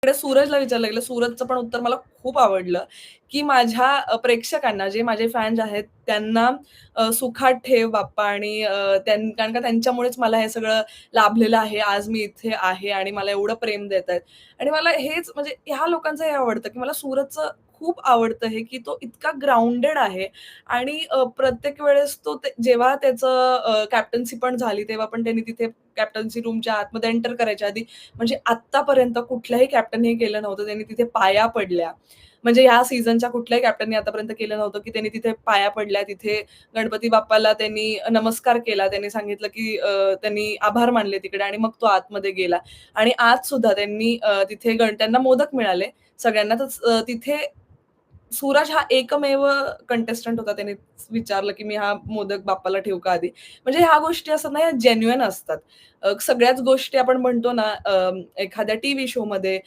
इकडे सूरजला विचारलं गेलं. सूरजचं पण उत्तर मला खूप आवडलं, की माझ्या प्रेक्षकांना जे माझे फॅन्स आहेत त्यांना सुखात ठेव बाप्पा आणि कारण का त्यांच्यामुळेच मला हे सगळं लाभलेलं आहे. आज मी इथे आहे आणि मला एवढं प्रेम देतायत. आणि मला हेच म्हणजे ह्या लोकांचं हे आवडतं, की मला सूरजचं खूप आवडतं हे, की तो इतका ग्राउंडेड आहे आणि प्रत्येक वेळेस तो जेव्हा त्याचं कॅप्टन्सी पण झाली, तेव्हा पण त्यांनी तिथे कॅप्टन्सी रूमच्या आतमध्ये एंटर करायच्या आधी म्हणजे आत्तापर्यंत कुठल्याही कॅप्टननी हे केलं नव्हतं. त्यांनी तिथे पाया पडल्या. म्हणजे ह्या सीझनच्या कुठल्याही कॅप्टननी आतापर्यंत केलं नव्हतं, की त्यांनी तिथे पाया पडल्या. तिथे गणपती बाप्पाला त्यांनी नमस्कार केला. त्यांनी सांगितलं, की त्यांनी आभार मानले तिकडे आणि मग तो आतमध्ये गेला. आणि आज सुद्धा त्यांनी तिथे त्यांना मोदक मिळाले सगळ्यांना. तर तिथे सूरज हा एकमेव कंटेस्टंट होता. त्याने विचारलं, की "मी हा मोदक बाप्पाला ठेवू का आधी?" म्हणजे ह्या गोष्टी असतात ना, ह्या जेन्युइन असतात. सगळ्याच गोष्टी आपण म्हणतो ना, एखाद्या टीव्ही शोमध्ये